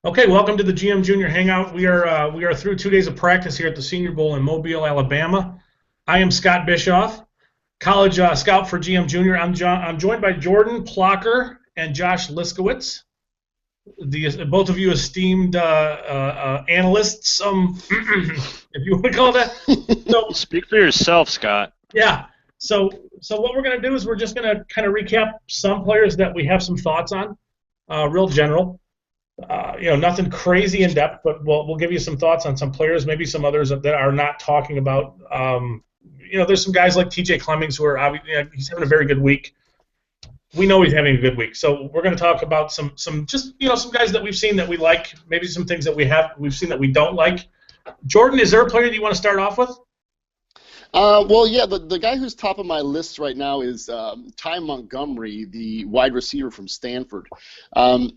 Okay, welcome to the GM Junior Hangout. We are through 2 days of practice here at the Senior Bowl in Mobile, Alabama. I am Scott Bischoff, college scout for GM Junior. I'm joined by Jordan Plocker and Josh Liskowitz, both of you esteemed analysts, if you want to call that. So Speak for yourself, Scott. yeah, so what we're going to do is we're just going to kind of recap some players that we have some thoughts on, real general. Nothing crazy in depth, but we'll give you some thoughts on some players, maybe some others that are not talking about. There's some guys like T.J. Clemmings who are obviously, he's having a very good week. We know he's having a good week, so we're going to talk about some some guys that we've seen that we like, maybe some things that we've seen that we don't like. Jordan, is there a player that you want to start off with? Well, yeah, the guy who's top of my list right now is Ty Montgomery, the wide receiver from Stanford.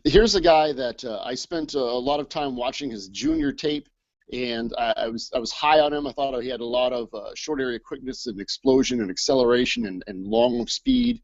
Here's a guy that I spent a lot of time watching his junior tape, and I was high on him. I thought he had a lot of short area quickness and explosion and acceleration and long speed.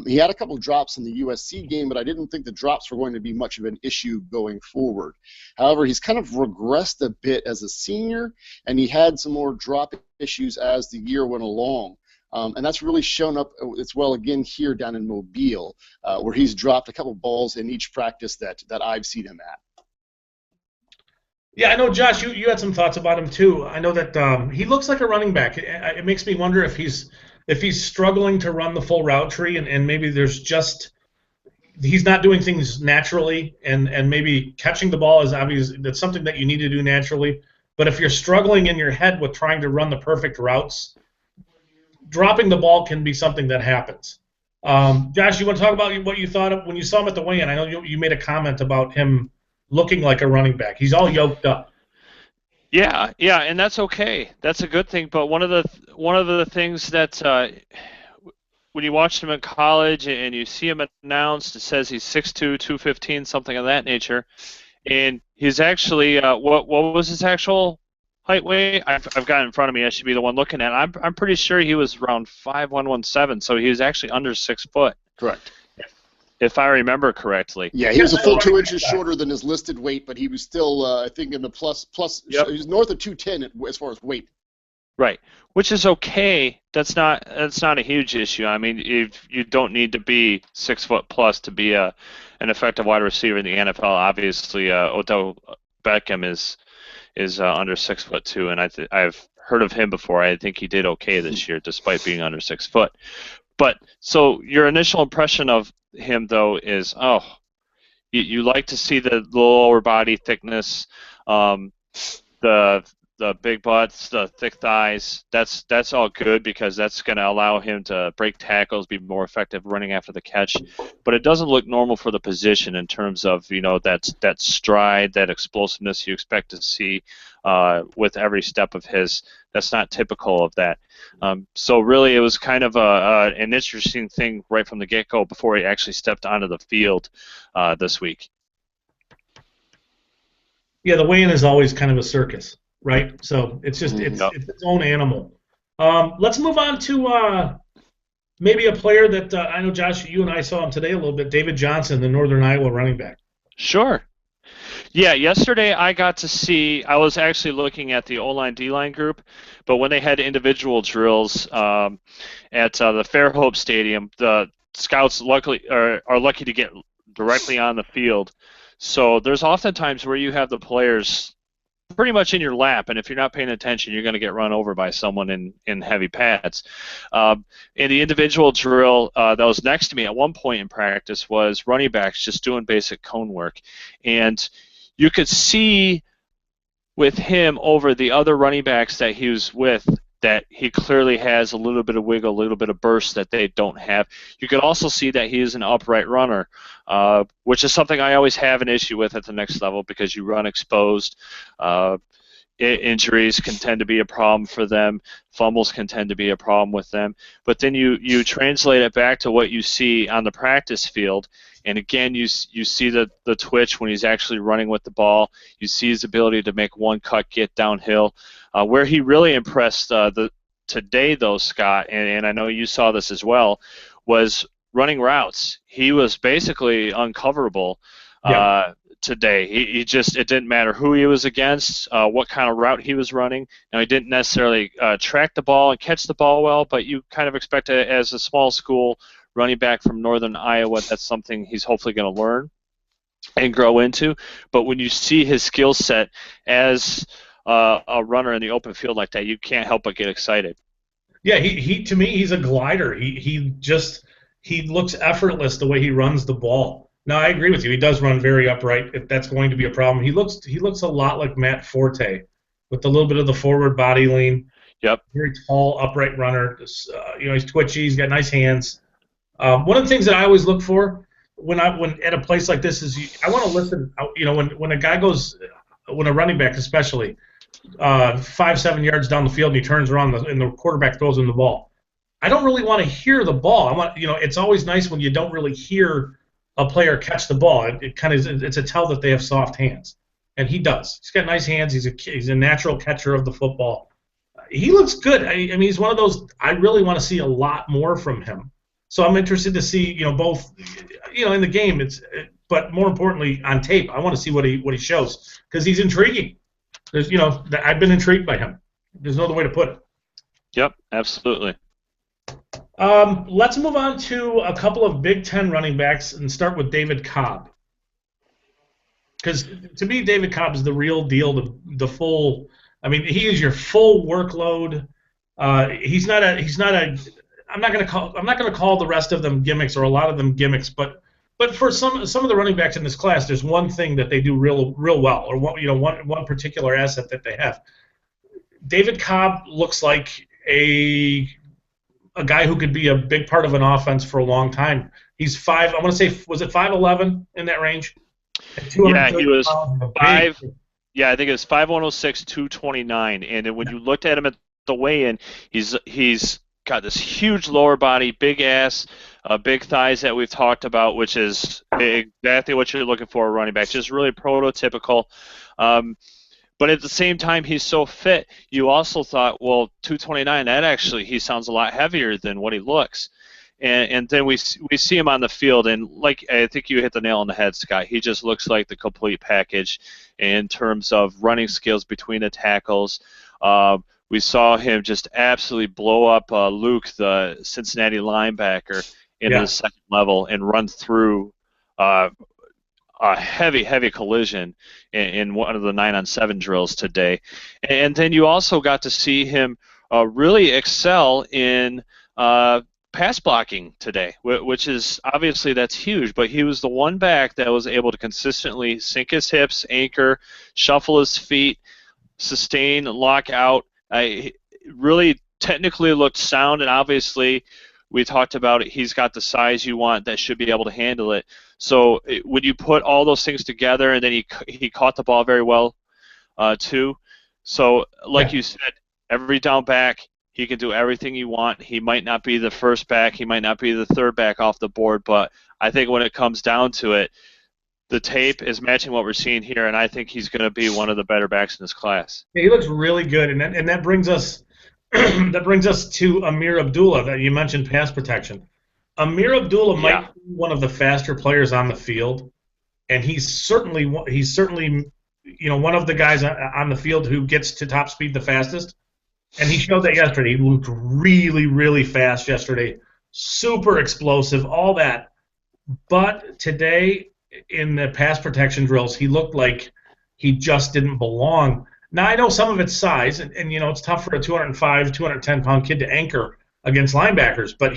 He had a couple drops in the USC game, but I didn't think the drops were going to be much of an issue going forward. However, he's kind of regressed a bit as a senior, and he had some more drop issues as the year went along. And that's really shown up as well again here down in Mobile, where he's dropped a couple balls in each practice that I've seen him at. Yeah, I know, Josh, you had some thoughts about him too. I know that he looks like a running back. It makes me wonder if he's struggling to run the full route tree, and maybe he's not doing things naturally, and maybe catching the ball is obvious. That's something that you need to do naturally. But if you're struggling in your head with trying to run the perfect routes, dropping the ball can be something that happens. Josh, you want to talk about what you thought of when you saw him at the weigh-in? I know you made a comment about him looking like a running back. He's all yoked up. Yeah, and that's okay. That's a good thing. But one of the things that when you watch him in college and you see him announced, it says he's 6'2", 215, something of that nature, and he's actually what was his actual height weight? I've got it in front of me. I should be the one looking at it. I'm pretty sure he was around 5'1", 117", so he was actually under 6 foot. Correct. If I remember correctly. Yeah, he was a full 2 inches shorter than his listed weight, but he was still, I think, in the plus. Yep. He was north of 210 as far as weight. Right, which is okay. That's not a huge issue. I mean, if you don't need to be 6 foot plus to be an effective wide receiver in the NFL. Obviously, Odell Beckham is under 6 foot too, and I've heard of him before. I think he did okay this year, despite being under 6 foot. But so your initial impression of him though is, you like to see the lower body thickness, the big butts, the thick thighs. That's all good because that's going to allow him to break tackles, be more effective running after the catch. But it doesn't look normal for the position in terms of that stride, that explosiveness you expect to see with every step of his. That's not typical of that. So really, it was kind of an interesting thing right from the get-go before he actually stepped onto the field this week. Yeah, the weigh-in is always kind of a circus, right? So it's just it's its own animal. Let's move on to maybe a player that I know, Josh, you and I saw him today a little bit, David Johnson, the Northern Iowa running back. Sure. Yeah, yesterday I got to see, I was actually looking at the O-line, D-line group, but when they had individual drills at the Fairhope Stadium, the scouts luckily are lucky to get directly on the field. So there's oftentimes where you have the players pretty much in your lap, and if you're not paying attention, you're going to get run over by someone in heavy pads. In the individual drill that was next to me at one point in practice was running backs just doing basic cone work, and you could see with him over the other running backs that he was with that he clearly has a little bit of wiggle, a little bit of burst that they don't have. You could also see that he is an upright runner, which is something I always have an issue with at the next level because you run exposed. Injuries can tend to be a problem for them. Fumbles can tend to be a problem with them. But then you translate it back to what you see on the practice field, and again you see the twitch when he's actually running with the ball. You see his ability to make one cut, get downhill. Where he really impressed today, though, Scott, and I know you saw this as well, was running routes. He was basically uncoverable. Yeah. today. He just, it didn't matter who he was against, what kind of route he was running. Now, he didn't necessarily track the ball and catch the ball well, but you kind of expect as a small school running back from northern Iowa, that's something he's hopefully going to learn and grow into. But when you see his skill set as a runner in the open field like that, you can't help but get excited. Yeah, he to me he's a glider. He looks effortless the way he runs the ball. Now I agree with you. He does run very upright. If that's going to be a problem, he looks a lot like Matt Forte, with a little bit of the forward body lean. Yep. Very tall, upright runner. He's twitchy. He's got nice hands. One of the things that I always look for when at a place like this is I want to listen. When a guy goes, when a running back especially, 5-7 yards down the field and he turns around and the quarterback throws him the ball. I don't really want to hear the ball. It's always nice when you don't really hear a player catch the ball. It's a tell that they have soft hands, and he does. He's got nice hands. He's a natural catcher of the football. He looks good. I mean, he's one of those. I really want to see a lot more from him. So I'm interested to see, both, in the game. But more importantly on tape. I want to see what he shows because he's intriguing. I've been intrigued by him. There's no other way to put it. Yep, absolutely. Let's move on to a couple of Big Ten running backs and start with David Cobb. Because to me, David Cobb is the real deal. The full. I mean, he is your full workload. He's not a. I'm not going to call the rest of them gimmicks or a lot of them gimmicks, but for some of the running backs in this class, there's one thing that they do real well, or one particular asset that they have. David Cobb looks like a guy who could be a big part of an offense for a long time. He's five. I want to say, was it 5'11" in that range? Yeah, he was 5. Yeah, I think it was 5'106", 229. And then when you looked at him at the weigh-in, he's got this huge lower body, big ass, big thighs that we've talked about, which is exactly what you're looking for a running back. Just really prototypical. But at the same time, he's so fit. You also thought, well, 229. That actually, he sounds a lot heavier than what he looks. And then we see him on the field, and like I think you hit the nail on the head, Scott. He just looks like the complete package in terms of running skills between the tackles. We saw him just absolutely blow up Luke, the Cincinnati linebacker, into the second level and run through a heavy collision in one of the 9-on-7 drills today. And then you also got to see him really excel in pass blocking today, which is obviously that's huge, but he was the one back that was able to consistently sink his hips, anchor, shuffle his feet, sustain, lock out. Really technically looked sound, and obviously we talked about it. He's got the size you want that should be able to handle it. So when you put all those things together, and then he caught the ball very well too. So like you said, every down back, he can do everything you want. He might not be the first back, he might not be the third back off the board, but I think when it comes down to it, the tape is matching what we're seeing here, and I think he's going to be one of the better backs in this class. Yeah, he looks really good, and that brings us to Amir Abdullah that you mentioned, pass protection. Amir Abdullah might be one of the faster players on the field, and he's certainly one of the guys on the field who gets to top speed the fastest. And he showed that yesterday. He looked really, really fast yesterday, super explosive, all that. But today, in the pass protection drills, he looked like he just didn't belong. Now, I know some of it's size, and it's tough for a 205, 210-pound kid to anchor against linebackers, but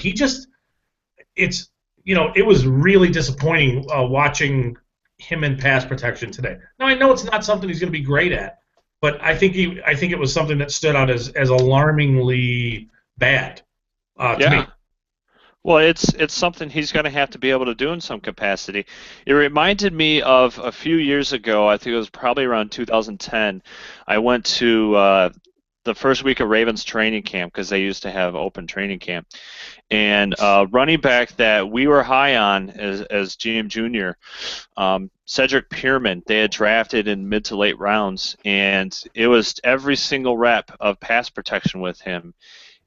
it was really disappointing watching him in pass protection today. Now, I know it's not something he's going to be great at, but I think it was something that stood out as alarmingly bad to me. Well, it's something he's going to have to be able to do in some capacity. It reminded me of a few years ago. I think it was probably around 2010. I went to the first week of Ravens training camp because they used to have open training camp, and running back that we were high on as GM Junior, Cedric Pierman, they had drafted in mid to late rounds, and it was every single rep of pass protection with him.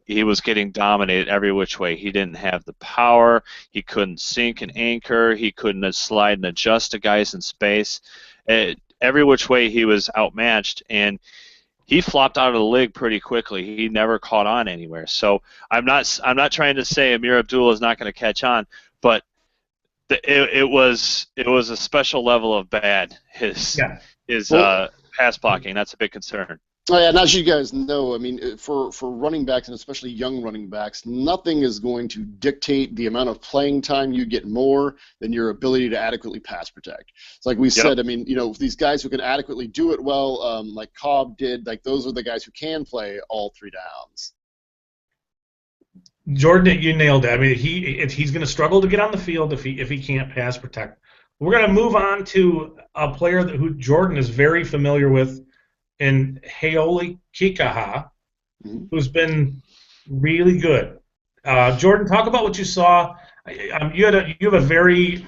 he was getting dominated every which way. He didn't have the power. He couldn't sink and anchor. He couldn't slide and adjust to guys in space. Every which way he was outmatched, and he flopped out of the league pretty quickly. He never caught on anywhere. So I'm not trying to say Amir Abdul is not going to catch on, but it was a special level of bad. Yeah. His Well, pass blocking. That's a big concern. oh, yeah, and as you guys know, I mean, for running backs and especially young running backs, nothing is going to dictate the amount of playing time you get more than your ability to adequately pass protect. It's like we Yep. said, I mean, these guys who can adequately do it well, like Cobb did, like those are the guys who can play all three downs. Jordan, you nailed it. I mean, he's going to struggle to get on the field if he can't pass protect. We're going to move on to a player who Jordan is very familiar with, in Haoli Kikaha, Mhm. who's been really good. Jordan, talk about what you saw. You have a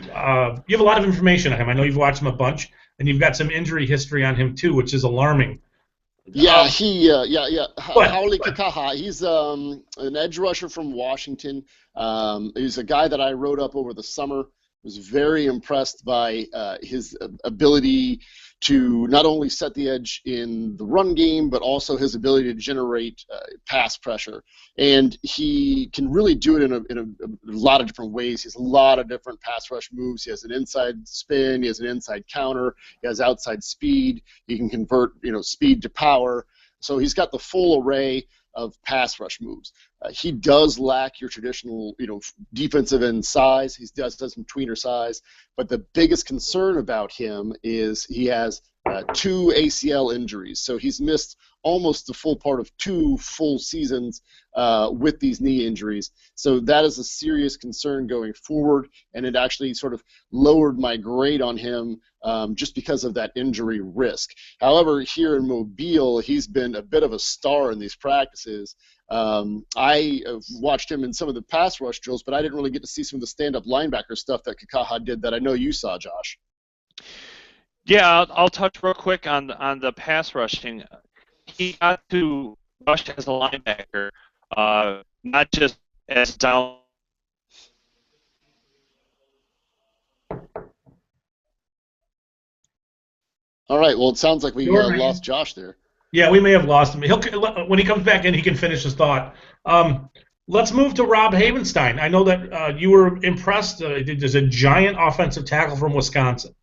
a lot of information on him. I know you've watched him a bunch, and you've got some injury history on him too, which is alarming. Yeah, Um, but Hauli Kikaha. He's an edge rusher from Washington. He's a guy that I wrote up over the summer. Was very impressed by his ability to not only set the edge in the run game, but also his ability to generate pass pressure. And he can really do it in a lot of different ways. He has a lot of different pass rush moves. He has an inside spin. He has an inside counter. He has outside speed. He can convert speed to power. So he's got the full array of pass rush moves. He does lack your traditional, defensive end size. He does some tweener size, but the biggest concern about him is he has 2 ACL injuries. So he's missed almost the full part of 2 full seasons with these knee injuries. So that is a serious concern going forward, and it actually sort of lowered my grade on him just because of that injury risk. However, here in Mobile, he's been a bit of a star in these practices. I watched him in some of the pass rush drills, but I didn't really get to see some of the stand-up linebacker stuff that Kakaha did that I know you saw, Josh. Yeah, I'll touch real quick on the pass rushing. He got to rush as a linebacker, not just as down. All right, well, it sounds like we Jordan, lost Josh there. yeah, we may have lost him. When he comes back in, he can finish his thought. Let's move to Rob Havenstein. I know that you were impressed. There's a giant offensive tackle from Wisconsin.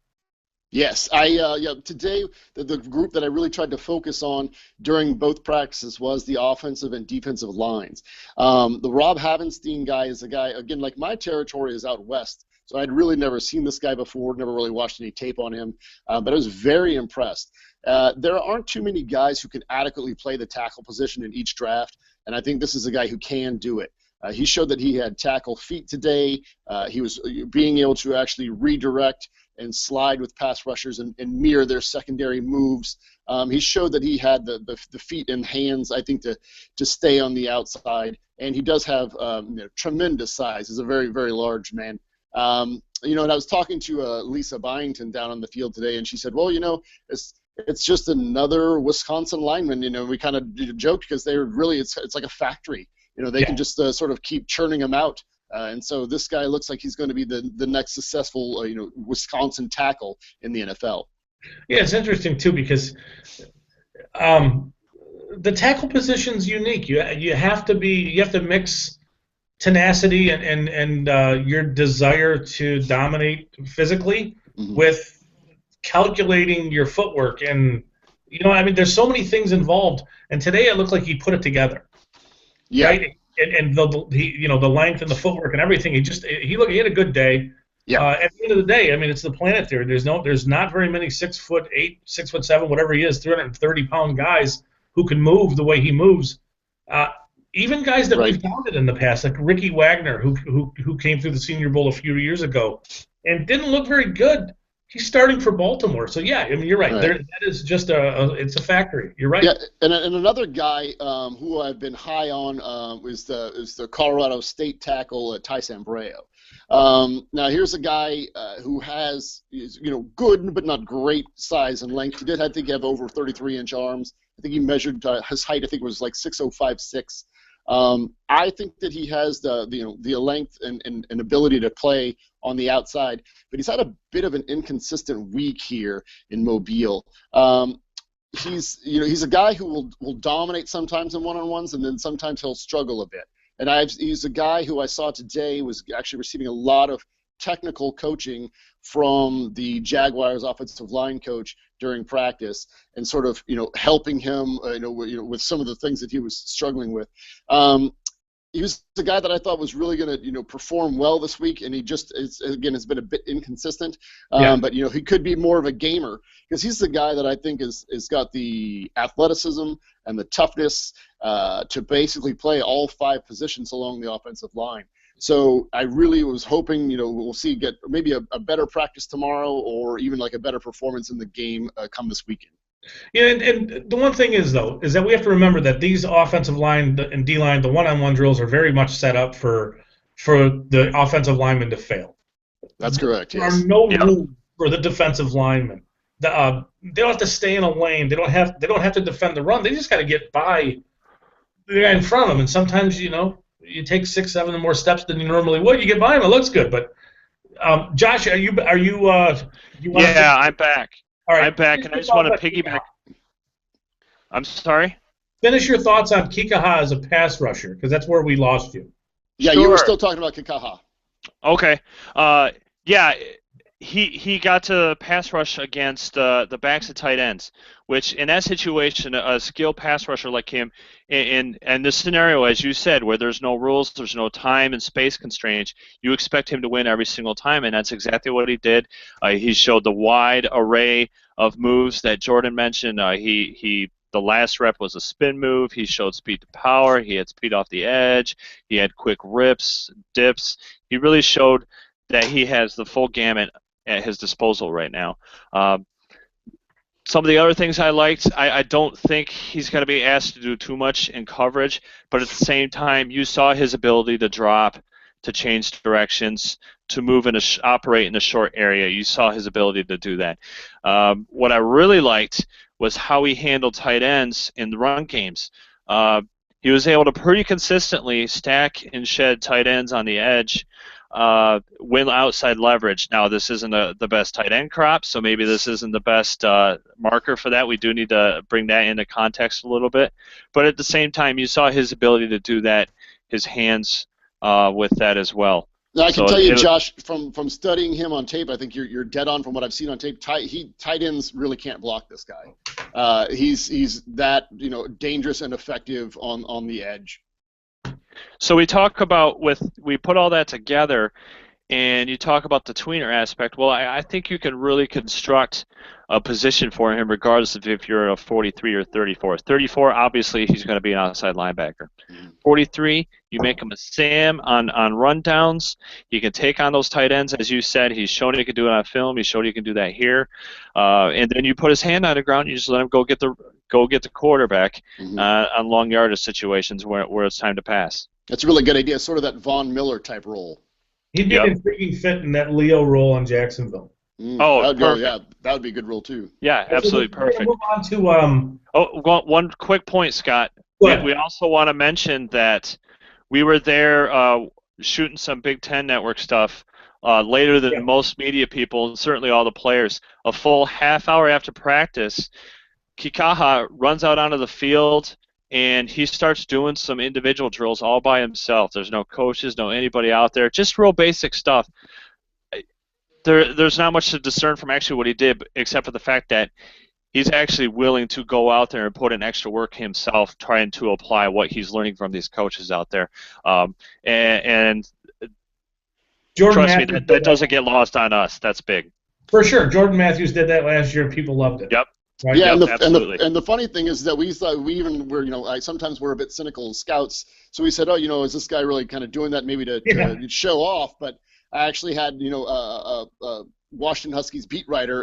Yes, today the group that I really tried to focus on during both practices was the offensive and defensive lines. The Rob Havenstein guy is a guy, again, like my territory is out west, so I'd really never seen this guy before, never really watched any tape on him, but I was very impressed. There aren't too many guys who can adequately play the tackle position in each draft, and I think this is a guy who can do it. He showed that he had tackle feet today. He was being able to actually redirect and slide with pass rushers and mirror their secondary moves. He showed that he had the feet and hands, I think, to stay on the outside. And he does have tremendous size. He's a very, very large man. And I was talking to Lisa Byington down on the field today, and she said, well, it's just another Wisconsin lineman. We kind of joked because they're really, it's like a factory. They can just sort of keep churning them out. And so this guy looks like he's going to be the next successful, Wisconsin tackle in the NFL. Yeah, it's interesting too because the tackle position's unique. You have to mix tenacity and your desire to dominate physically with calculating your footwork, and there's so many things involved. And today it looked like he put it together. Yeah. Right? And the length and the footwork and everything. He had a good day. Yeah. At the end of the day, it's the planet there. There's not very many 6'8", 6'7", whatever he is, 330-pound guys who can move the way he moves. Even guys that we've doubted in the past, like Ricky Wagner, who came through the Senior Bowl a few years ago and didn't look very good. He's starting for Baltimore, so yeah, you're right. That is just it's a factory. You're right. Yeah, and another guy who I've been high on is the Colorado State tackle Ty Sambraio. Now here's a guy who has good but not great size and length. He did, I think, have over 33-inch arms. I think he measured his height. I think it was like 6'0", 5'6". I think that he has the length and ability to play on the outside, but he's had a bit of an inconsistent week here in Mobile. He's a guy who will dominate sometimes in one-on-ones, and then sometimes he'll struggle a bit. And he's a guy who I saw today was actually receiving a lot of technical coaching from the Jaguars offensive line coach during practice, and sort of helping him with some of the things that he was struggling with. He was the guy that I thought was really going to perform well this week, and he just has been a bit inconsistent. But he could be more of a gamer, because he's the guy that I think is got the athleticism and the toughness to basically play all 5 positions along the offensive line. So I really was hoping, we'll get maybe a better practice tomorrow, or even like a better performance in the game come this weekend. Yeah, and the one thing is, though, is that we have to remember that these offensive line and D-line, the one-on-one drills are very much set up for the offensive lineman to fail. That's correct, yes. There are no rules for the defensive lineman. They don't have to stay in a lane. They don't have to defend the run. They just got to get by the guy in front of them. And sometimes, you take 6, 7 more steps than you normally would. You get by him, it looks good. But Josh, are you? Yeah, I'm back. All right, I'm back, and I just want to piggyback. I'm sorry? Finish your thoughts on Kikaha as a pass rusher, because that's where we lost you. Yeah, Sure. You were still talking about Kikaha. Okay. He got to pass rush against the backs of tight ends, which in that situation, a skilled pass rusher like him, in this scenario, as you said, where there's no rules, there's no time and space constraints, you expect him to win every single time, and that's exactly what he did. He showed the wide array of moves that Jordan mentioned. The last rep was a spin move. He showed speed to power. He had speed off the edge. He had quick rips, dips. He really showed that he has the full gamut at his disposal right now. Some of the other things I liked, I don't think he's going to be asked to do too much in coverage, but at the same time, you saw his ability to drop, to change directions, to move operate in a short area. You saw his ability to do that. What I really liked was how he handled tight ends in the run games. He was able to pretty consistently stack and shed tight ends on the edge, win outside leverage. Now, this isn't the best tight end crop, so maybe this isn't the best marker for that. We do need to bring that into context a little bit. But at the same time, you saw his ability to do that, his hands with that as well. Now, I can tell you, Josh, from studying him on tape, I think you're dead on from what I've seen on tape. Tight ends really can't block this guy. He's that dangerous and effective on the edge. So we put all that together, and you talk about the tweener aspect. Well, I think you can really construct a position for him regardless of if you're a 43 or 34. 34, obviously, he's going to be an outside linebacker. 43, you make him a Sam on rundowns. He can take on those tight ends, as you said. He's shown he can do it on film. He's shown he can do that here. And then you put his hand on the ground. You just let him go get the quarterback on long yardage situations where it's time to pass. That's a really good idea. Sort of that Von Miller type role. He'd be an intriguing fit in that Leo role in Jacksonville. That would be a good role too. Yeah, absolutely perfect. Move on to one quick point, Scott. We also want to mention that we were there shooting some Big Ten Network stuff later than most media people, and certainly all the players. A full half hour after practice, Kikaha runs out onto the field, and he starts doing some individual drills all by himself. There's no coaches, no anybody out there, just real basic stuff. There's not much to discern from actually what he did, except for the fact that he's actually willing to go out there and put in extra work himself, trying to apply what he's learning from these coaches out there. And Jordan trust me, that doesn't get lost on us. That's big. For sure. Jordan Matthews did that last year. People loved it. Yep. Right? Yeah, yep, and the funny thing is that we even were, sometimes we're a bit cynical as scouts. So we said, is this guy really kind of doing that maybe to show off? But I actually had, Washington Huskies beat writer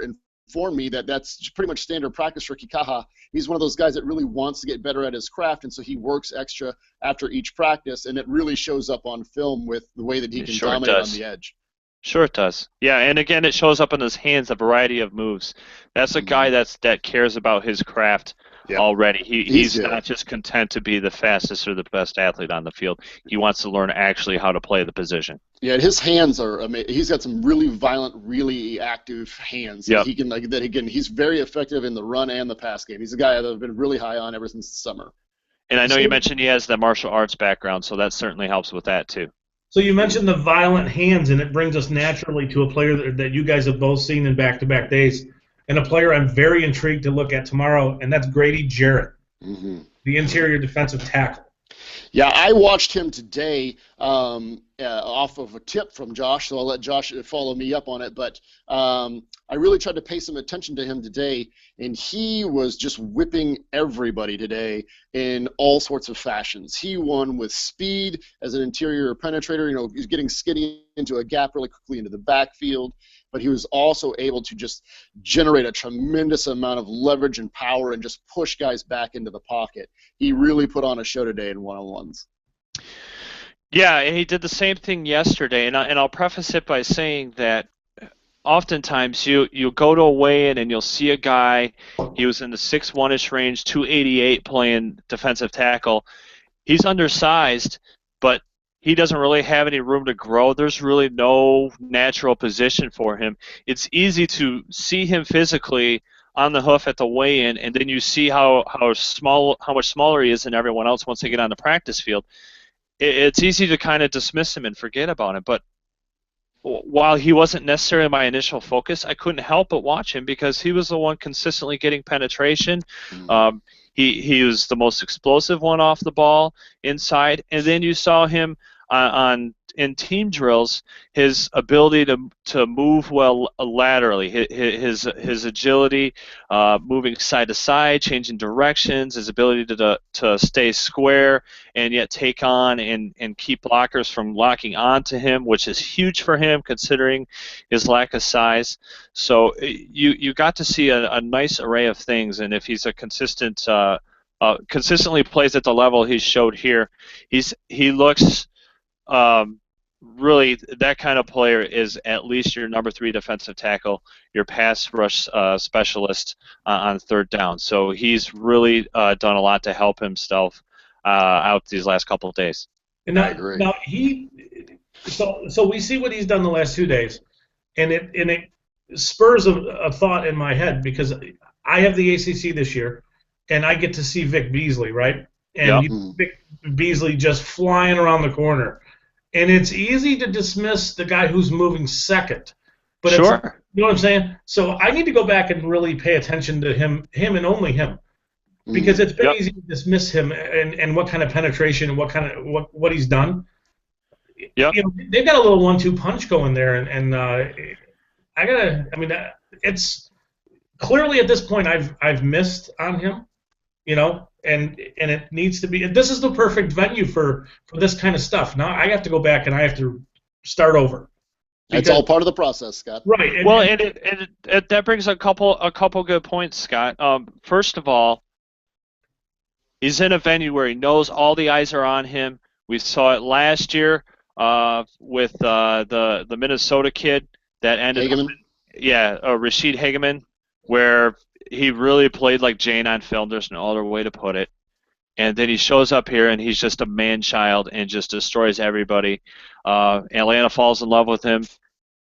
inform me that that's pretty much standard practice for Kikaha. He's one of those guys that really wants to get better at his craft, and so he works extra after each practice, and it really shows up on film with the way that he can dominate on the edge. Sure it does. Yeah, and again, it shows up in his hands, a variety of moves. That's a guy that cares about his craft Yep. already. He's good. not just content to be the fastest or the best athlete on the field. He wants to learn actually how to play the position. Yeah, and his hands are amazing. He's got some really violent, really active hands that Yep. he can like that again. He's very effective in the run and the pass game. He's a guy that I've been really high on ever since the summer. And I know So, you mentioned he has the martial arts background, so that certainly helps with that too. so you mentioned the violent hands, and it brings us naturally to a player that you guys have both seen in back-to-back days, and a player I'm very intrigued to look at tomorrow, and that's Grady Jarrett, the interior defensive tackle. Yeah, I watched him today off of a tip from Josh, so I'll let Josh follow me up on it. But I really tried to pay some attention to him today, and he was just whipping everybody today in all sorts of fashions. He won with speed as an interior penetrator. You know, he's getting skinny into a gap really quickly into the backfield, but he was also able to just generate a tremendous amount of leverage and power and just push guys back into the pocket. He really put on a show today in one-on-ones. Yeah, and he did the same thing yesterday, and I'll preface it by saying that oftentimes you go to a weigh-in and you'll see a guy, he was in the 6'1"-ish range, 288 playing defensive tackle. He's undersized, but he doesn't really have any room to grow. There's really no natural position for him. It's easy to see him physically on the hoof at the weigh-in, and then you see how much smaller he is than everyone else once they get on the practice field. It's easy to kind of dismiss him and forget about him, but while he wasn't necessarily my initial focus, I couldn't help but watch him because he was the one consistently getting penetration. He was the most explosive one off the ball inside, and then you saw him in team drills, his ability to move well laterally, his agility, moving side to side, changing directions, his ability to stay square and yet take on and keep blockers from locking onto him, which is huge for him considering his lack of size. So you got to see a nice array of things, and if he's a consistently plays at the level he showed here, he looks really, that kind of player is at least your number 3 defensive tackle, your pass rush specialist on third down. So he's really done a lot to help himself out these last couple of days. And now so we see what he's done the last 2 days, and it spurs a thought in my head because I have the ACC this year, and I get to see Vic Beasley, right? And Vic Beasley just flying around the corner. And it's easy to dismiss the guy who's moving second. But sure. You know what I'm saying? So I need to go back and really pay attention to him and only him. Because it's been easy to dismiss him and what kind of penetration and what he's done. Yep. You know, they've got a little 1-2 punch going there, and it's clearly at this point I've missed on him, you know. And it needs to be. This is the perfect venue for this kind of stuff. Now I have to go back and I have to start over. That's all part of the process, Scott. Right. And that brings a couple good points, Scott. First of all, he's in a venue where he knows all the eyes are on him. We saw it last year with the Minnesota kid that ended up, Rashid Hageman, where he really played like Jane on film. There's no other way to put it. And then he shows up here, and he's just a man-child and just destroys everybody. Atlanta falls in love with him,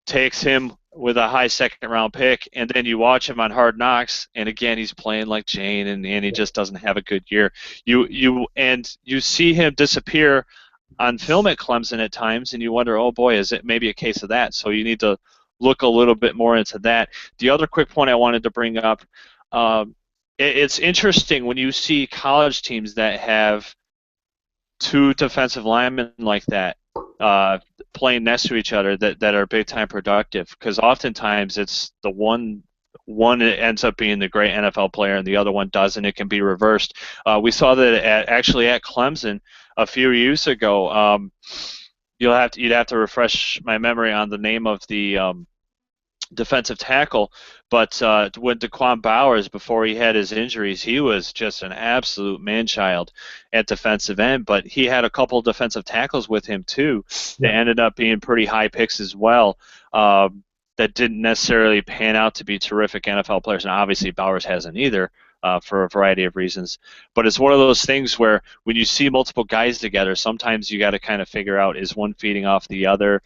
takes him with a high second-round pick, and then you watch him on Hard Knocks, and again he's playing like Jane, and he just doesn't have a good year. You see him disappear on film at Clemson at times, and you wonder, oh boy, is it maybe a case of that? So you need to look a little bit more into that. The other quick point I wanted to bring up, it's interesting when you see college teams that have 2 defensive linemen like that playing next to each other that are big-time productive, because oftentimes it's the one ends up being the great NFL player and the other one doesn't. It can be reversed. We saw that actually at Clemson a few years ago. You'd have to refresh my memory on the name of the defensive tackle, but when Daquan Bowers, before he had his injuries, he was just an absolute man-child at defensive end, but he had a couple defensive tackles with him too that ended up being pretty high picks as well, that didn't necessarily pan out to be terrific NFL players, and obviously Bowers hasn't either, for a variety of reasons. But it's one of those things where when you see multiple guys together, sometimes you got to kind of figure out, is one feeding off the other?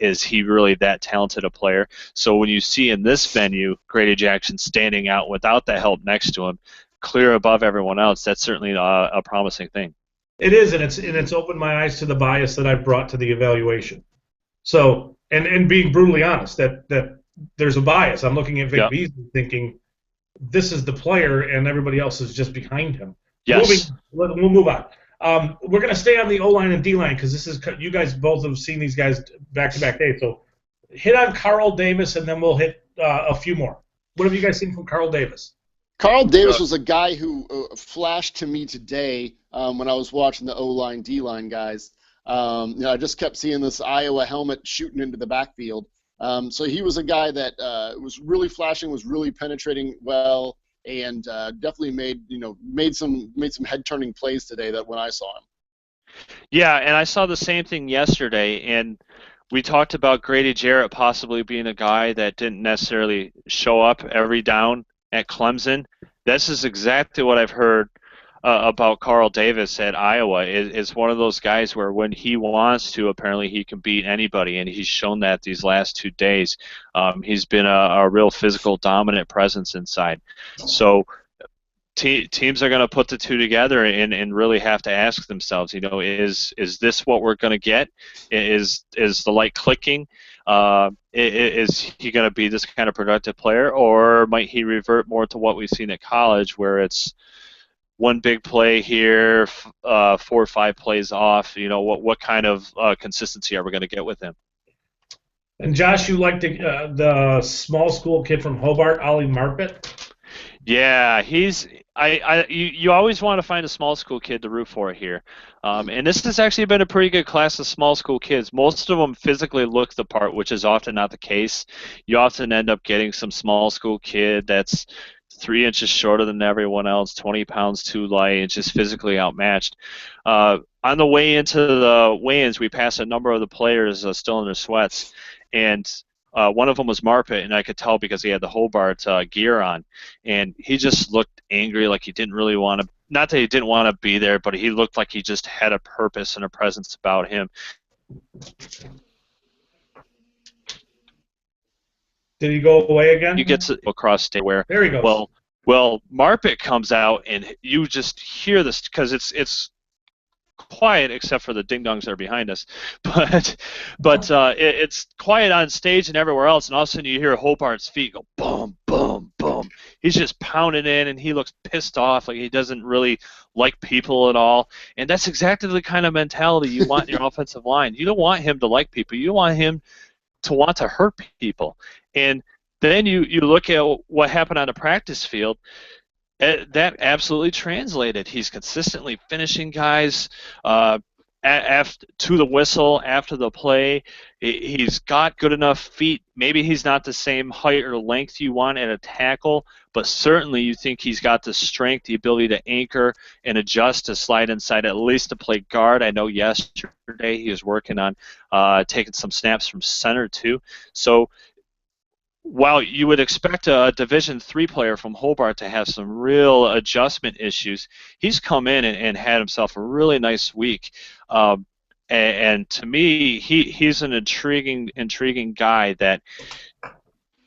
Is he really that talented a player? So when you see in this venue Grady Jackson standing out without the help next to him, clear above everyone else, that's certainly a promising thing. It is, and it's opened my eyes to the bias that I've brought to the evaluation. So, and being brutally honest, that there's a bias. I'm looking at Vic Yep. Beasley thinking this is the player, and everybody else is just behind him. Yes. We'll move on. We're going to stay on the O-line and D-line because this is, you guys both have seen these guys back-to-back days. So hit on Carl Davis, and then we'll hit a few more. What have you guys seen from Carl Davis? Carl Davis was a guy who flashed to me today when I was watching the O-line, D-line guys. I just kept seeing this Iowa helmet shooting into the backfield. So he was a guy that was really flashing, was really penetrating well, and definitely made some head-turning plays today that when I saw him. Yeah, and I saw the same thing yesterday, and we talked about Grady Jarrett possibly being a guy that didn't necessarily show up every down at Clemson. This is exactly what I've heard about Carl Davis at Iowa. Is one of those guys where when he wants to, apparently he can beat anybody, and he's shown that these last 2 days. He's been a real physical, dominant presence inside. So teams are going to put the two together and really have to ask themselves, is this what we're going to get? Is the light clicking? Is he going to be this kind of productive player, or might he revert more to what we've seen at college, where it's one big play here, 4 or 5 plays off? What kind of consistency are we going to get with him? And Josh, you like the small school kid from Hobart, Ollie Marpet? Yeah, you always want to find a small school kid to root for here. And this has actually been a pretty good class of small school kids. Most of them physically look the part, which is often not the case. You often end up getting some small school kid that's 3 inches shorter than everyone else, 20 pounds too light, and just physically outmatched. On the way into the weigh-ins, we passed a number of the players still in their sweats, and one of them was Marpet, and I could tell because he had the Hobart gear on, and he just looked angry, like he didn't really want to. Not that he didn't want to be there, but he looked like he just had a purpose and a presence about him. Did he go away again? You get to across state where there he goes. Well, Marpet comes out, and you just hear this because it's quiet except for the ding-dongs that are behind us, but it's quiet on stage and everywhere else, and all of a sudden you hear Hobart's feet go boom, boom, boom. He's just pounding in, and he looks pissed off, like he doesn't really like people at all, and that's exactly the kind of mentality you want in your offensive line. You don't want him to like people. You want him to want to hurt people. And then you look at what happened on the practice field. That absolutely translated. He's consistently finishing guys to the whistle after the play. He's got good enough feet. Maybe he's not the same height or length you want at a tackle, but certainly you think he's got the strength, the ability to anchor and adjust to slide inside, at least to play guard. I know yesterday he was working on taking some snaps from center too. So while you would expect a Division III player from Hobart to have some real adjustment issues, he's come in and had himself a really nice week. And to me, he's an intriguing guy that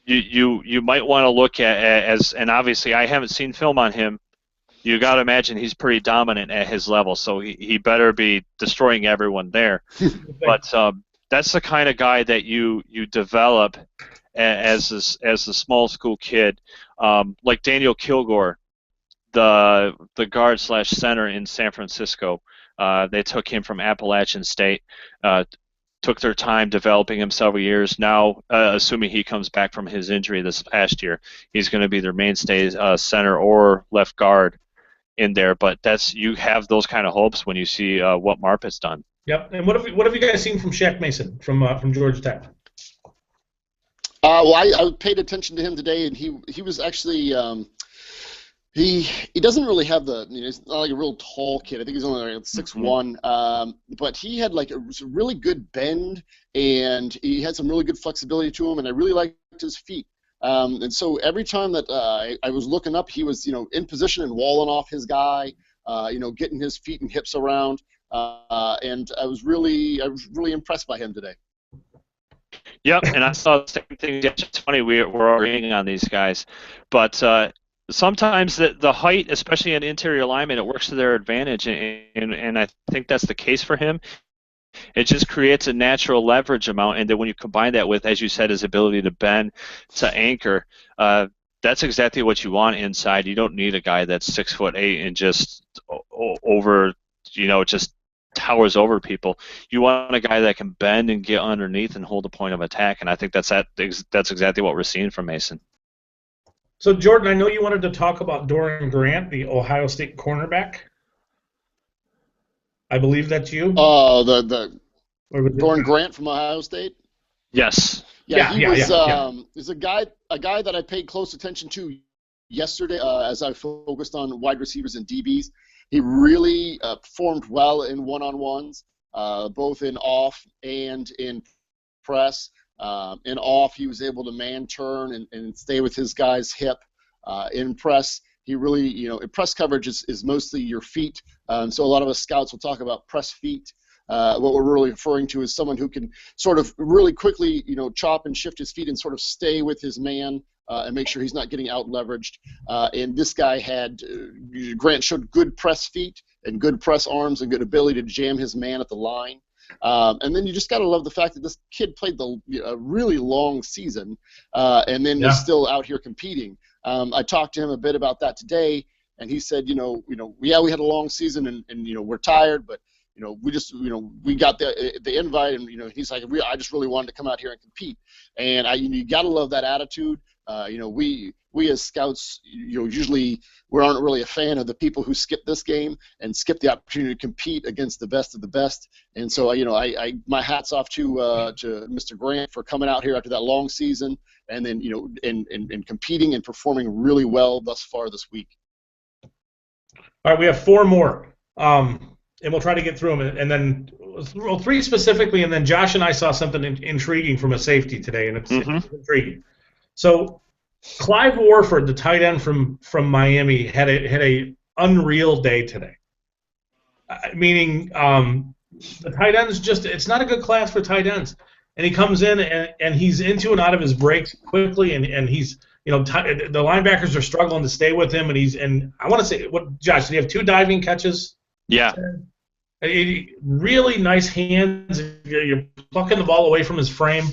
you might want to look at as. And obviously, I haven't seen film on him. You got to imagine he's pretty dominant at his level, so he better be destroying everyone there. But that's the kind of guy that you develop as a small school kid, like Daniel Kilgore, the guard / center in San Francisco. They took him from Appalachian State, took their time developing him several years. Now, assuming he comes back from his injury this past year, he's going to be their mainstay center or left guard in there. But you have those kind of hopes when you see what Marpet's done. Yep. And what have you guys seen from Shaq Mason from Georgia Tech? Well, I paid attention to him today, and he was actually he doesn't really have he's not like a real tall kid. I think he's only like 6'1", but he had like a really good bend, and he had some really good flexibility to him, and I really liked his feet. And so every time that I was looking up, he was, in position and walling off his guy, getting his feet and hips around. And I was really impressed by him today. Yep, and I saw the same thing. It's funny we're agreeing on these guys, but sometimes the height, especially in interior alignment, it works to their advantage, and I think that's the case for him. It just creates a natural leverage amount, and then when you combine that with, as you said, his ability to bend, to anchor, that's exactly what you want inside. You don't need a guy that's 6'8" and just over, just towers over people. You want a guy that can bend and get underneath and hold a point of attack, and I think that's exactly what we're seeing from Mason. So, Jordan, I know you wanted to talk about Doran Grant, the Ohio State cornerback. I believe that's you. The Doran Grant from Ohio State. Yes. Yeah, he was a guy that I paid close attention to yesterday as I focused on wide receivers and DBs. He really performed well in one-on-ones, both in off and in press. In off, he was able to man turn and stay with his guy's hip. In press, he really, press coverage is mostly your feet. So a lot of us scouts will talk about press feet. What we're really referring to is someone who can sort of really quickly, chop and shift his feet and sort of stay with his man and make sure he's not getting out leveraged. And this guy Grant showed good press feet and good press arms and good ability to jam his man at the line. And then you just got to love the fact that this kid played a really long season and then is still out here competing. I talked to him a bit about that today, and he said, we had a long season and we're tired, but we got the invite, and he's like, I just really wanted to come out here and compete, and you got to love that attitude. We as scouts, usually we aren't really a fan of the people who skip this game and skip the opportunity to compete against the best of the best. And so, my hat's off to Mr. Grant for coming out here after that long season, and then and competing and performing really well thus far this week. All right, we have 4 more. And we'll try to get through them. And then, 3 specifically, and then Josh and I saw something intriguing from a safety today, and it's intriguing. So, Clive Warford, the tight end from Miami, had a unreal day today. Meaning, the tight ends it's not a good class for tight ends. And he comes in and he's into and out of his breaks quickly, and he's the linebackers are struggling to stay with him, and I want to say, Josh, did he have 2 diving catches? Yeah. Really nice hands. You're plucking the ball away from his frame.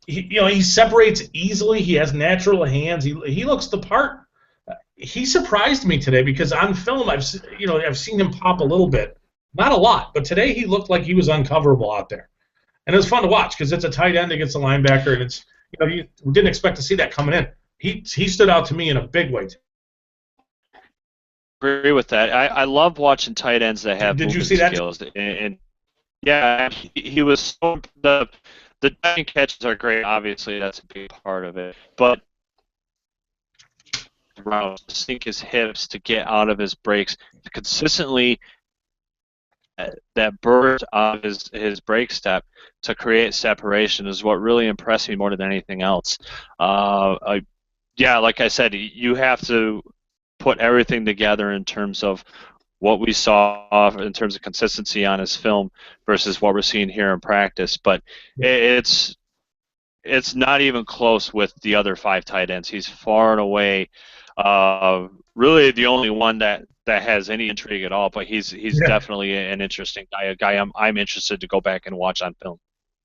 He separates easily. He has natural hands. He looks the part. He surprised me today because on film I've seen him pop a little bit, not a lot, but today he looked like he was uncoverable out there, and it was fun to watch because it's a tight end against a linebacker, and it's you didn't expect to see that coming in. He stood out to me in a big way. Agree with that. I love watching tight ends that have Did you see that skills. And yeah, he was the diving catches are great. Obviously, that's a big part of it. But to sink his hips to get out of his breaks, to consistently that burst of his break step to create separation is what really impressed me more than anything else. Like I said, you have to put everything together in terms of what we saw in terms of consistency on his film versus what we're seeing here in practice. But it's not even close with the other 5 tight ends. He's far and away really the only one that has any intrigue at all. But he's definitely an interesting guy. A guy I'm interested to go back and watch on film.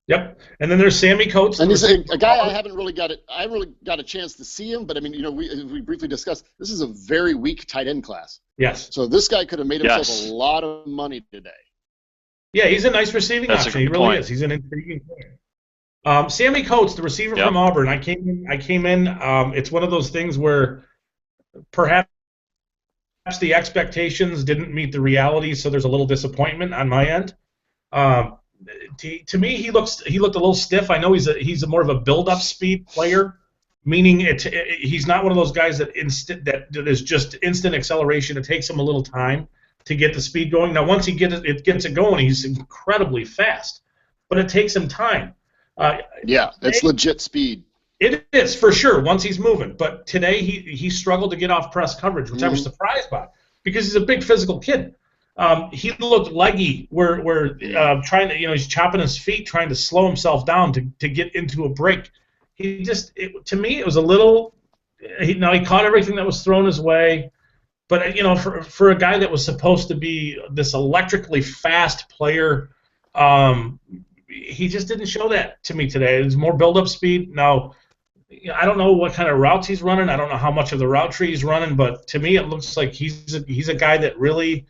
Yep, and then there's Sammy Coates. And he's a guy I haven't really got a chance to see him, but I mean, we briefly discussed this is a very weak tight end class. Yes. So this guy could have made himself a lot of money today. Yeah, he's a nice receiving option. He really is. He's an intriguing player. Sammy Coates, the receiver from Auburn. I came in. It's one of those things where perhaps the expectations didn't meet the reality, so there's a little disappointment on my end. To me, he looked a little stiff. I know he's more of a build-up speed player, meaning he's not one of those guys that is just instant acceleration. It takes him a little time to get the speed going. Now, once he gets it going, he's incredibly fast, but it takes him time. Uh, Yeah, it's today, legit speed. it is for sure once he's moving. But today he struggled to get off press coverage, which I was Mm-hmm. surprised by because he's a big physical kid. He looked leggy, where trying to he's chopping his feet, trying to slow himself down to get into a break. To me it was a little. Now he caught everything that was thrown his way, but for a guy that was supposed to be this electrically fast player, he just didn't show that to me today. It's more build-up speed. Now, I don't know what kind of routes he's running. I don't know how much of the route tree he's running, but to me, it looks like he's a guy that really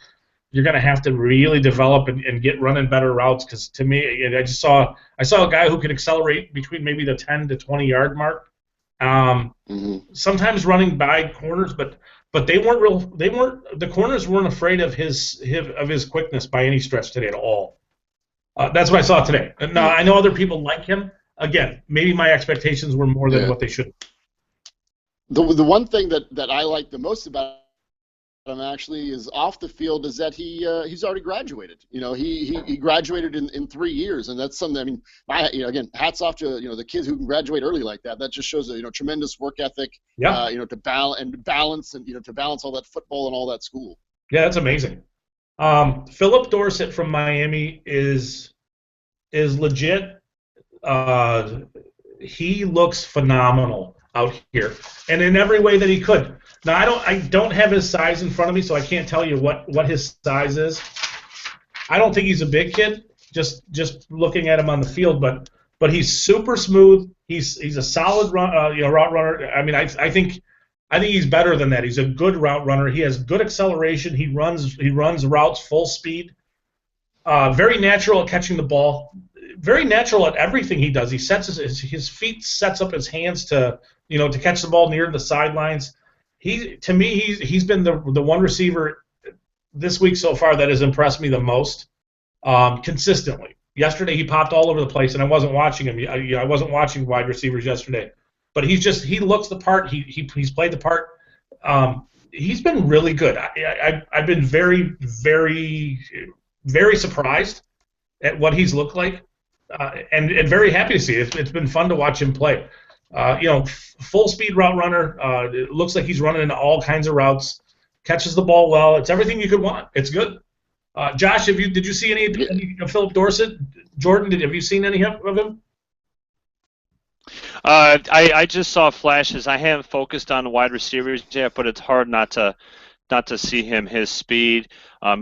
you're going to have to really develop and get running better routes. Because to me, I saw a guy who could accelerate between maybe the 10 to 20 yard mark. Sometimes running by corners, but they weren't real. The corners weren't afraid of his quickness by any stretch today at all. That's what I saw today. Now I know other people like him. Again, maybe my expectations were more than what they should. The one thing that I like the most about him actually is off the field is that he's already graduated. He graduated in 3 years, and that's something. I mean, again, hats off to the kids who can graduate early like that. That just shows a tremendous work ethic. Yeah. To balance to balance all that football and all that school. Yeah, that's amazing. Philip Dorsett from Miami is legit. He looks phenomenal out here, and in every way that he could. Now I don't have his size in front of me, so I can't tell you what his size is. I don't think he's a big kid, just looking at him on the field, but he's super smooth. He's a solid route runner. I mean, I think he's better than that. He's a good route runner. He has good acceleration. He runs routes full speed. Very natural at catching the ball. Very natural at everything he does. He sets his feet, sets up his hands to catch the ball near the sidelines. To me, he's been the one receiver this week so far that has impressed me the most consistently. Yesterday he popped all over the place, and I wasn't watching him. I wasn't watching wide receivers yesterday, but he looks the part. He's played the part. He's been really good. I've been very, very, very surprised at what he's looked like, and very happy to see it. It's been fun to watch him play. Full speed route runner. It looks like he's running into all kinds of routes. Catches the ball well. It's everything you could want. It's good. Josh, did you see any of Philip Dorsett? Jordan, have you seen any of him? I just saw flashes. I haven't focused on the wide receivers yet, but it's hard not to see him. His speed.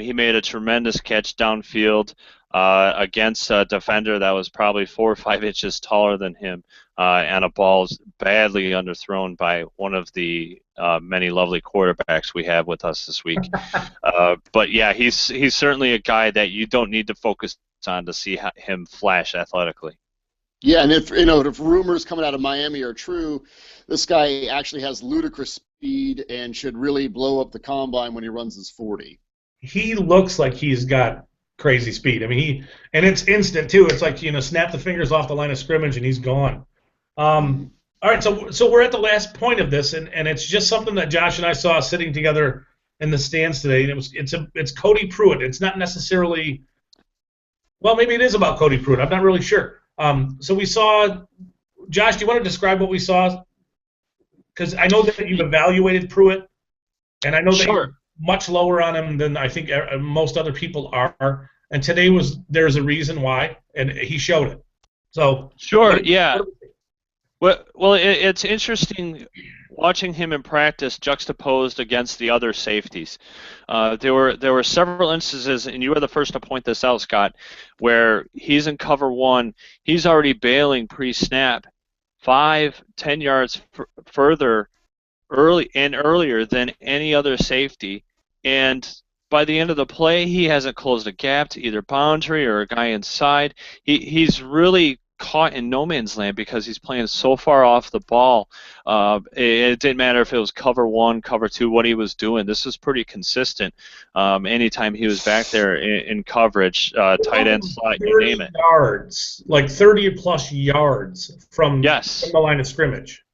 He made a tremendous catch downfield against a defender that was probably 4 or 5 inches taller than him, and a ball badly underthrown by one of the many lovely quarterbacks we have with us this week. But yeah, he's certainly a guy that you don't need to focus on to see him flash athletically. Yeah, and if rumors coming out of Miami are true, this guy actually has ludicrous speed and should really blow up the combine when he runs his 40. He looks like he's got crazy speed. I mean, and it's instant too. It's like snap the fingers off the line of scrimmage and he's gone. All right, so we're at the last point of this, and it's just something that Josh and I saw sitting together in the stands today, and it's Cody Pruitt. It's not necessarily, well, maybe it is about Cody Pruitt. I'm not really sure. So we saw, Josh, do you want to describe what we saw? Because I know that you've evaluated Pruitt, and I know that you're much lower on him than I think most other people are. And today there's a reason why, and he showed it. So yeah. Well, it's interesting watching him in practice juxtaposed against the other safeties. There were several instances, and you were the first to point this out, Scott, where he's in cover one, he's already bailing pre-snap 5-10 yards further earlier than any other safety, and by the end of the play, he hasn't closed a gap to either boundary or a guy inside. He's really caught in no man's land because he's playing so far off the ball. It didn't matter if it was cover one, cover two, what he was doing. This was pretty consistent. Anytime he was back there in coverage, tight end slot, you name it. Yards, like 30-plus yards from the line of scrimmage.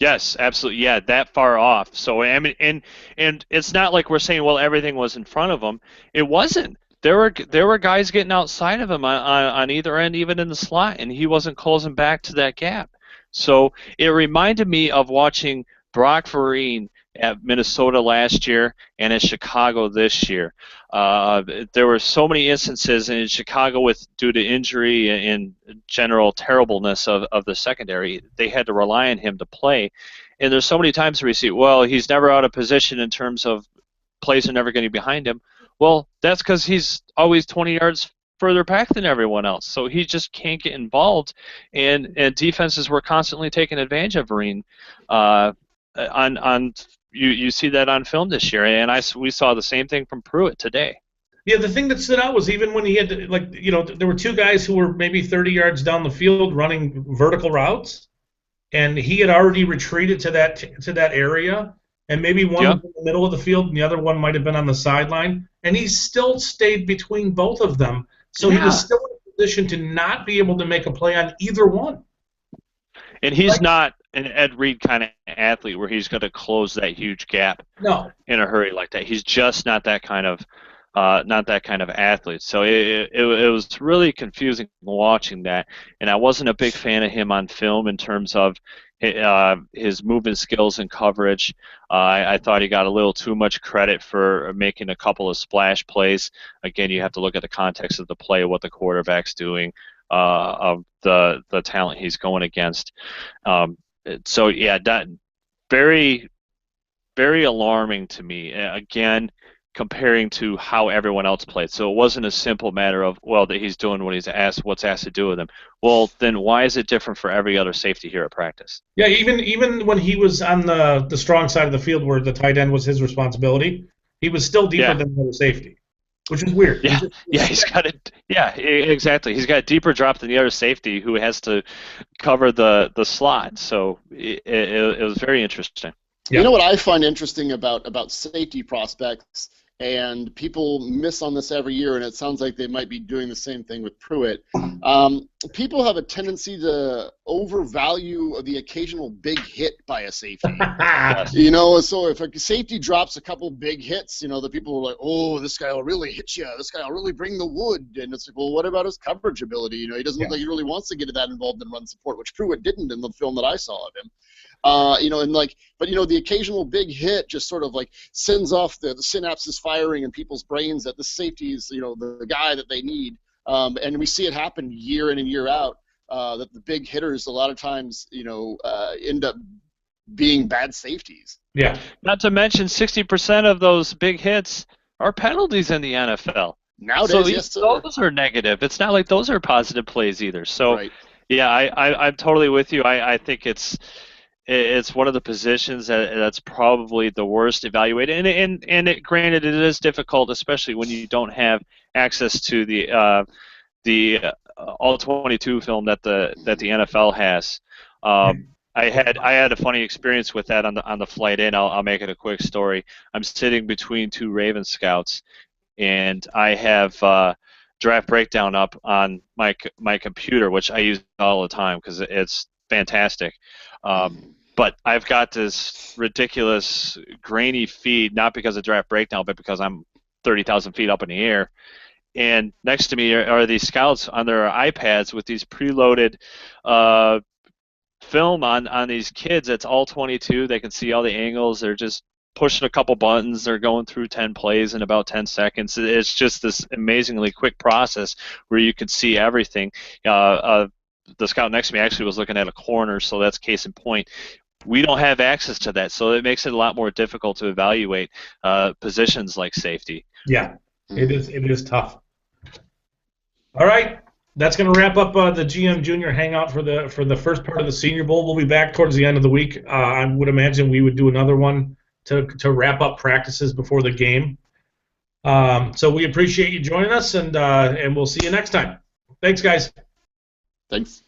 Yes, absolutely. Yeah, that far off. So I mean, and it's not like we're saying, well, everything was in front of him. It wasn't. there were guys getting outside of him on either end, even in the slot, and he wasn't closing back to that gap. So it reminded me of watching Brock Vereen at Minnesota last year and at Chicago this year. There were so many instances in Chicago due to injury and general terribleness of the secondary, they had to rely on him to play. And there's so many times where you see, well, he's never out of position in terms of plays are never getting behind him. Well, that's because he's always 20 yards further back than everyone else, so he just can't get involved. And defenses were constantly taking advantage of Vereen. You see that on film this year, and we saw the same thing from Pruitt today. Yeah, the thing that stood out was even when he had there were two guys who were maybe 30 yards down the field running vertical routes, and he had already retreated to that area. And maybe one was in the middle of the field, and the other one might have been on the sideline. And he still stayed between both of them. So he was still in a position to not be able to make a play on either one. And he's not an Ed Reed kind of athlete where he's going to close that huge gap in a hurry like that. He's just not that kind of athlete. So it was really confusing watching that. And I wasn't a big fan of him on film in terms of his movement skills and coverage. I thought he got a little too much credit for making a couple of splash plays. Again, you have to look at the context of the play, what the quarterback's doing, of the talent he's going against. So yeah, that very, very alarming to me. Again, comparing to how everyone else played. So it wasn't a simple matter of, well, that he's doing what's asked to do with him. Well, then why is it different for every other safety here at practice? Yeah, even when he was on the strong side of the field where the tight end was his responsibility, he was still deeper than the other safety, which is weird. He's got it. Yeah, exactly. He's got a deeper drop than the other safety who has to cover the slot. So it was very interesting. Yeah. You know what I find interesting about safety prospects, and people miss on this every year, and it sounds like they might be doing the same thing with Pruitt. People have a tendency to overvalue the occasional big hit by a safety. So if a safety drops a couple big hits, the people are like, oh, this guy will really hit you. This guy will really bring the wood. And it's like, well, what about his coverage ability? He doesn't look like he really wants to get that involved in run support, which Pruitt didn't in the film that I saw of him. But the occasional big hit just sort of like sends off the synapses firing in people's brains that the safety is, the guy that they need. And we see it happen year in and year out, that the big hitters a lot of times, end up being bad safeties. Yeah. Not to mention 60% of those big hits are penalties in the NFL. Nowadays, so those are negative. It's not like those are positive plays either. So, right. Yeah, I'm totally with you. I think it's one of the positions that's probably the worst evaluated, and granted, it is difficult, especially when you don't have access to the all-22 film that the NFL has. I had a funny experience with that on the flight in. I'll make it a quick story. I'm sitting between two Raven scouts, and I have Draft Breakdown up on my computer, which I use all the time because it's fantastic. But I've got this ridiculous grainy feed, not because of Draft Breakdown, but because I'm 30,000 feet up in the air. And next to me are these scouts on their iPads with these preloaded film on these kids. It's all 22. They can see all the angles. They're just pushing a couple buttons. They're going through 10 plays in about 10 seconds. It's just this amazingly quick process where you can see everything. The scout next to me actually was looking at a corner, so that's case in point. We don't have access to that, so it makes it a lot more difficult to evaluate positions like safety. Yeah, it is tough. All right, that's going to wrap up the GM Junior Hangout for the first part of the Senior Bowl. We'll be back towards the end of the week. I would imagine we would do another one to wrap up practices before the game. So we appreciate you joining us, and we'll see you next time. Thanks, guys. Thanks.